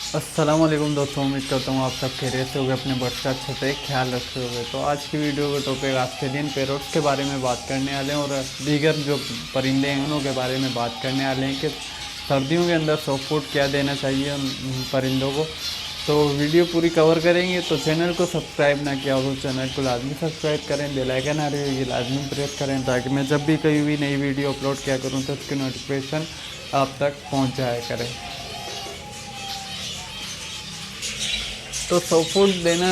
अस्सलाम वालेकुम दोस्तों, उम्मीद करता हूँ आप सब खैरियत से होगे, अपने बर्ड्स का अच्छे से ख्याल रखते होगे। तो आज की वीडियो का टॉपिक ऑस्ट्रेलियन पैरोट्स के बारे में बात करने वाले हैं और दीगर जो परिंदे हैं उनों के बारे में बात करने वाले हैं कि सर्दियों के अंदर सॉफ्ट फूड क्या देना चाहिए उन परिंदों को। तो वीडियो पूरी कवर करेंगे। तो चैनल को सब्सक्राइब ना किया हो तो चैनल को लाजमी सब्सक्राइब करें, बेल आइकन आ रही है ये लाजमी प्रेस करें ताकि मैं जब भी कोई भी नई वीडियो अपलोड किया करूँ तो उसकी नोटिफिकेशन आप तक पहुँच जाया करें। तो सॉफ्ट फूड देना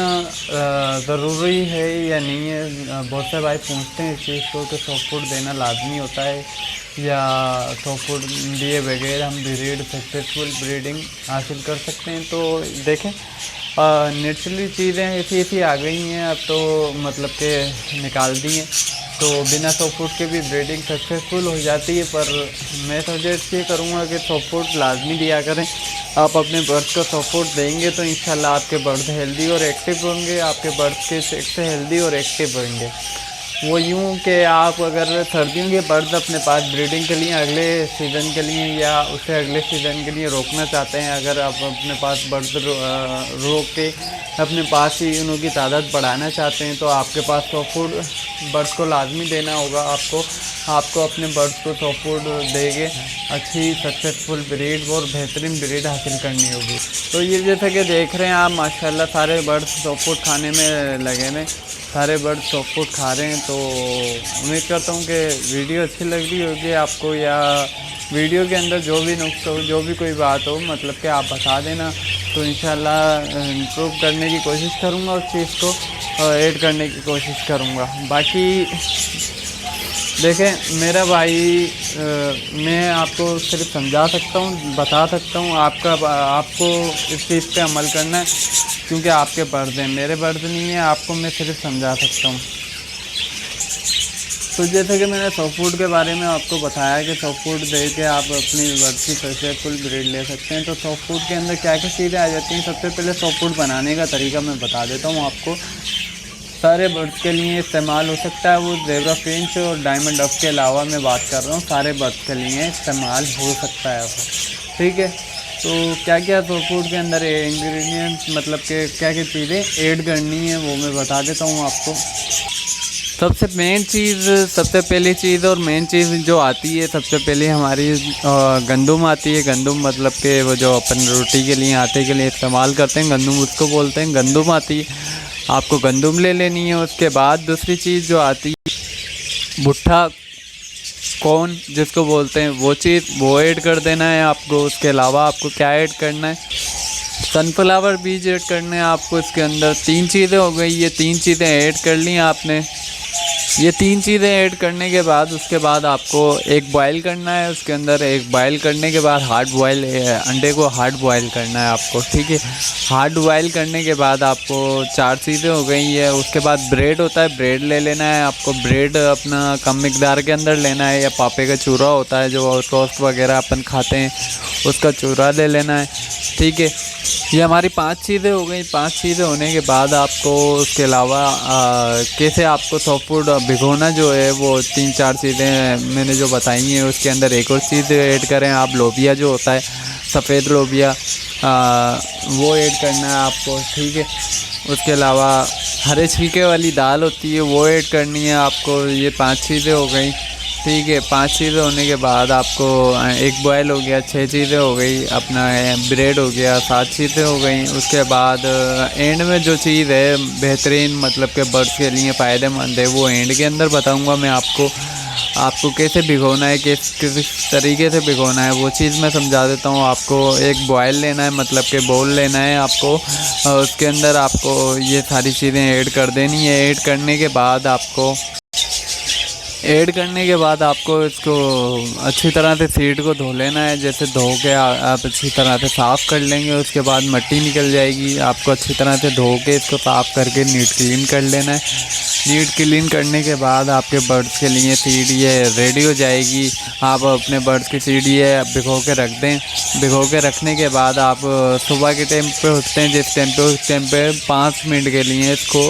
ज़रूरी है या नहीं है, बहुत से भाई पूछते हैं इस चीज़ को कि सॉफ्ट फूड देना लाजमी होता है या सॉफ्ट फूड दिए बगैर हम ब्रीड सक्सेसफुल ब्रीडिंग हासिल कर सकते हैं। तो देखें, नेचुरली चीज़ें ऐसी ऐसी आ गई हैं अब तो, मतलब कि निकाल दी हैं तो बिना सॉफ्ट फूड के भी ब्रीडिंग सक्सेसफुल हो जाती है। पर मैं सजेस्ट ये करूँगा कि सॉफ्ट फूड लाजमी दिया करें। आप अपने बर्ड्स को सॉफ्ट फूड देंगे तो इंशाल्लाह आपके बर्ड हेल्दी और एक्टिव होंगे, आपके बर्ड्स के से हेल्दी और एक्टिव होंगे। वो यूँ कि आप अगर सर्दियों के बर्ड अपने पास ब्रीडिंग के लिए अगले सीज़न के लिए या उससे अगले सीज़न के लिए रोकना चाहते हैं, अगर आप अपने पास बर्ड रोक के अपने पास ही उनकी तादाद बढ़ाना चाहते हैं तो आपके पास सॉफ्ट फूड बर्ड्स को लाजमी देना होगा। आपको अपने बर्ड्स को सॉफ्ट फूड दे के अच्छी सक्सेसफुल ब्रीड और बेहतरीन ब्रीड हासिल करनी होगी। तो ये जैसा कि देख रहे हैं आप, माशाल्लाह सारे बर्ड्स सॉफ्ट फूड खाने में लगे हैं, सारे बर्ड सॉफ्ट फूड खा रहे हैं। तो उम्मीद करता हूँ कि वीडियो अच्छी लग रही होगी आपको, या वीडियो के अंदर जो भी नुक्स हो, जो भी कोई बात हो, मतलब कि आप बता देना तो इंशाल्लाह इम्प्रूव करने की कोशिश करूँगा, उस चीज़ को ऐड करने की कोशिश करूँगा। बाकी देखें मेरा भाई, मैं आपको सिर्फ समझा सकता हूँ, बता सकता हूँ, आपको इस चीज़ पे अमल करना है क्योंकि आपके बर्ड हैं, मेरे बर्ड नहीं है। आपको मैं सिर्फ समझा सकता हूँ। तो जैसे कि मैंने सॉफ्ट फूड के बारे में आपको बताया कि सॉफ्ट फूड दे के आप अपनी बर्ड की सक्सेसफुल ब्रीड ले सकते हैं। तो सॉफ्ट फूड के अंदर क्या क्या चीज़ें आ जाती हैं, सबसे पहले सॉफ्ट फूड बनाने का तरीका मैं बता देता हूँ आपको। सारे बर्ड्स के लिए इस्तेमाल हो सकता है, वो ज़ेब्रा फिंच और डायमंड डफ के अलावा मैं बात कर रहा हूँ, सारे बर्ड्स के लिए इस्तेमाल हो सकता है वो, ठीक है। तो क्या क्या सॉफ्ट फूड के अंदर इंग्रेडिएंट्स, मतलब कि क्या क्या चीज़ें ऐड करनी है वो मैं बता देता हूँ आपको। सबसे सबसे पहली चीज़ और मेन चीज़ जो आती है, सबसे पहले हमारी गंदम आती है। गंदम मतलब कि वो जो अपन रोटी के लिए, आटे के लिए इस्तेमाल करते हैं, गंदम उसको बोलते हैं, गंदम आती है। आपको गंदम ले लेनी है। उसके बाद दूसरी चीज़ जो आती है भुट्टा, कॉर्न जिसको बोलते हैं, वो चीज़ वो ऐड कर देना है आपको। उसके अलावा आपको क्या ऐड करना है, सनफ्लावर बीज ऐड करने हैं आपको। इसके अंदर 3 चीज़ें हो गई, ये 3 चीज़ें ऐड कर ली आपने। ये 3 चीज़ें ऐड करने के बाद उसके बाद आपको एक बॉयल करना है। उसके अंदर एक बॉयल करने के बाद हार्ड बॉयल अंडे को हार्ड बॉयल करना है आपको, ठीक है। हार्ड बॉयल करने के बाद आपको 4 चीज़ें हो गई है। उसके बाद ब्रेड होता है, ब्रेड ले लेना है आपको। ब्रेड अपना कम मिकदार के अंदर लेना है, या पापे का चूरा होता है जो टोस्ट वगैरह अपन खाते हैं, उसका चूरा ले लेना है, ठीक है। ये हमारी 5 चीज़ें हो गई। 5 चीज़ें होने के बाद आपको उसके अलावा कैसे आपको सॉफ्ट फूड भिगोना जो है, वो 3-4 चीज़ें मैंने जो बताई हैं। उसके अंदर एक और चीज़ ऐड करें आप, लोबिया जो होता है, सफ़ेद लोबिया, वो ऐड करना है आपको, ठीक है। उसके अलावा हरे छिलके वाली दाल होती है, वो ऐड करनी है आपको। ये 5 चीज़ें हो गई, ठीक है। 5 चीज़ें होने के बाद आपको एक बॉयल हो गया, 6 चीज़ें हो गई, अपना ब्रेड हो गया, 7 चीज़ें हो गई। उसके बाद एंड में जो चीज़ है बेहतरीन, मतलब कि बर्ड्स के लिए फ़ायदेमंद है, वो एंड के अंदर बताऊंगा मैं आपको कैसे भिगोना है, किस तरीके से भिगोना है, वो चीज़ मैं समझा देता हूँ आपको। एक बॉयल लेना है, मतलब कि बाउल लेना है आपको, उसके अंदर आपको ये सारी चीज़ें ऐड कर देनी है। ऐड करने के बाद आपको इसको अच्छी तरह से सीड को धो लेना है। जैसे धो के आप अच्छी तरह से साफ़ कर लेंगे, उसके बाद मिट्टी निकल जाएगी। आपको अच्छी तरह से धो के इसको साफ़ करके नीट क्लीन कर लेना है। नीट क्लीन करने के बाद आपके बर्ड्स के लिए सीड ये रेडी हो जाएगी। आप अपने बर्ड्स की सीड ये भिगो के रख दें। भिगो के रखने के बाद आप सुबह के टाइम पे उठते हैं जिस टाइम पे, उस टाइम पे 5 मिनट के लिए इसको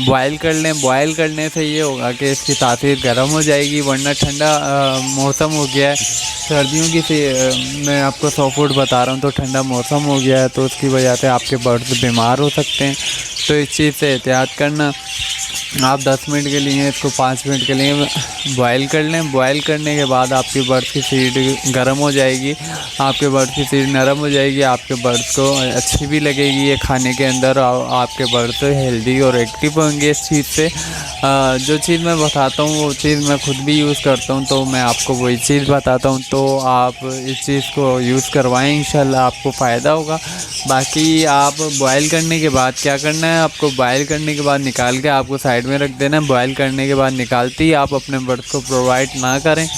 बॉयल कर लें। बॉयल करने से ये होगा कि इसकी तासीर सीट गर्म हो जाएगी, वरना ठंडा मौसम हो गया है, सर्दियों की मैं आपको सॉफ्ट फूड बता रहा हूँ, तो ठंडा मौसम हो गया है, तो उसकी वजह से आपके बर्ड्स बीमार हो सकते हैं। तो इस चीज़ से एहतियात करना। आप 10 मिनट के लिए इसको 5 मिनट के लिए बॉयल कर लें। बॉयल करने के बाद आपकी बर्ड्स की फीड गर्म हो जाएगी, आपके बर्ड्स की फीड नरम हो जाएगी, आपके बर्ड्स को अच्छी भी लगेगी ये खाने के अंदर, और आपके बर्ड्स हेल्दी और एक्टिव होंगे इस चीज़ से। जो चीज़ मैं बताता हूँ वो चीज़ मैं खुद भी यूज़ करता हूँ, तो मैं आपको वही चीज़ बताता हूँ, तो आप इस चीज़ को यूज़ करवाएं, इंशाल्लाह आपको फ़ायदा होगा। बाकी आप बॉयल करने के बाद क्या करना है, आपको बॉयल करने के बाद निकाल के आपको साइड में रख देना है। बॉयल करने के बाद निकालते ही आप अपने बर्ड्स को प्रोवाइड ना करें।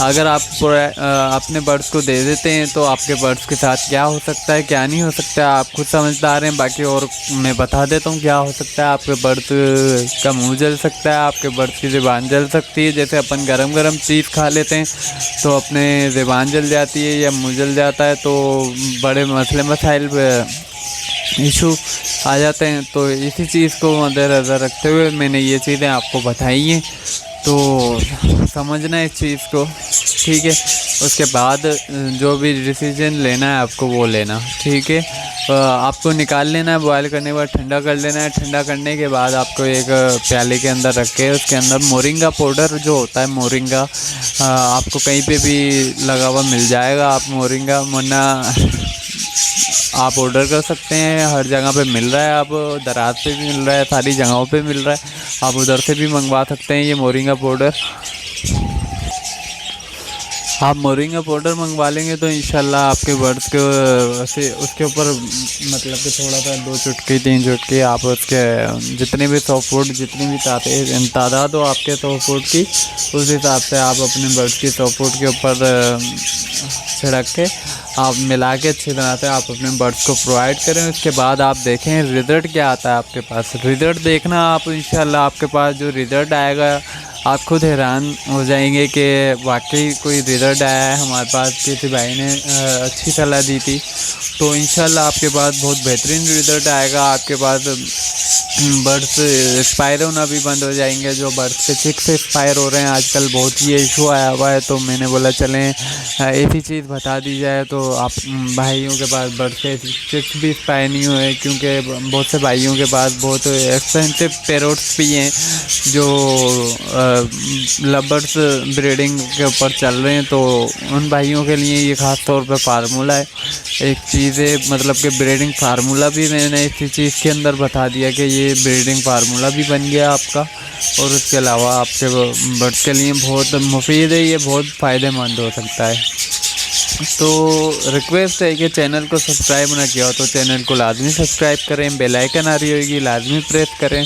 अगर आप अपने बर्ड्स को दे देते हैं तो आपके बर्ड्स के साथ क्या हो सकता है, क्या नहीं हो सकता है, आप खुद समझदार हैं। बाकी और मैं बता देता हूँ क्या हो सकता है। आपके बर्ड्स का मुंह जल सकता है, आपके बर्ड्स की ज़ुबान जल सकती है। जैसे अपन गरम गरम चीज़ खा लेते हैं तो अपने ज़ुबान जल जाती है या मुंह जल जाता है, तो बड़े मसले मसाइल इशू आ जाते हैं। तो इसी चीज़ को मद्देनज़र रखते हुए मैंने ये चीज़ें आपको बताई हैं, तो समझना इस चीज़ को, ठीक है। उसके बाद जो भी डिसीजन लेना है आपको वो लेना, ठीक है। आपको निकाल लेना है, बॉयल करने के बाद ठंडा कर लेना है। ठंडा करने के बाद आपको एक प्याले के अंदर रख के उसके अंदर मोरिंगा पाउडर जो होता है, मोरिंगा आपको कहीं पे भी लगा हुआ मिल जाएगा। आप मोरिंगा वरना आप ऑर्डर कर सकते हैं, हर जगह पे मिल रहा है, अब दराज पे भी मिल रहा है, सारी जगहों पे मिल रहा है, आप उधर से भी मंगवा सकते हैं ये मोरिंगा पाउडर। आप मोरिंगा पाउडर मंगवा लेंगे तो इंशाल्लाह आपके बर्ड्स को से उसके ऊपर मतलब कि थोड़ा सा 2 चुटकी 3 चुटकी आप उसके जितने भी सॉफ्ट फूड जितनी भी तादाद हो आपके सॉफ्ट फूड की, उस हिसाब से आप अपने बर्ड्स की सॉफ्ट फूड के ऊपर छिड़क के आप मिला के अच्छी तरह से आप अपने बर्ड्स को प्रोवाइड करें। उसके बाद आप देखें रिज़ल्ट क्या आता है आपके पास। रिज़ल्ट देखना आप, इंशाल्लाह आपके पास जो रिज़ल्ट आएगा आप खुद हैरान हो जाएंगे कि वाकई कोई रिज़ल्ट आया है हमारे पास, किसी भाई ने अच्छी सलाह दी थी। तो इंशाल्लाह आपके पास बहुत बेहतरीन रिज़ल्ट आएगा। आपके पास बर्ड्स एक्सपायर होना भी बंद हो जाएंगे। जो बर्ड्स के चिक्स एक्सपायर हो रहे हैं आजकल, बहुत ही इशू आया हुआ है, तो मैंने बोला चलें एक ही चीज़ बता दी जाए। तो आप भाइयों के पास बर्ड्स के चिक्स भी एक्सपायर नहीं हुए, क्योंकि बहुत से भाइयों के पास बहुत एक्सपेंसिव पैरोट्स भी हैं जो लवर्स ब्रीडिंग के ऊपर चल रहे हैं। तो उन भाइयों के लिए ये ख़ास तौर पे फार्मूला है, एक चीज़ है, मतलब कि ब्रीडिंग फार्मूला भी मैंने इसी चीज़ के अंदर बता दिया कि ये ब्रीडिंग फार्मूला भी बन गया आपका। और उसके अलावा आपके बर्ड्स के लिए बहुत मुफीद है, ये बहुत फ़ायदेमंद हो सकता है। तो रिक्वेस्ट है कि चैनल को सब्सक्राइब ना किया हो तो चैनल को लाजमी सब्सक्राइब करें, बेल आइकन आ रही होगी लाजमी प्रेस करें,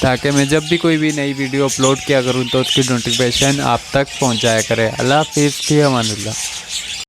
ताकि मैं जब भी कोई भी नई वीडियो अपलोड किया करूं तो उसकी नोटिफिकेशन आप तक पहुंच जाया करे। अल्लाह हाफ़िज़, फ़ी अमानिल्लाह।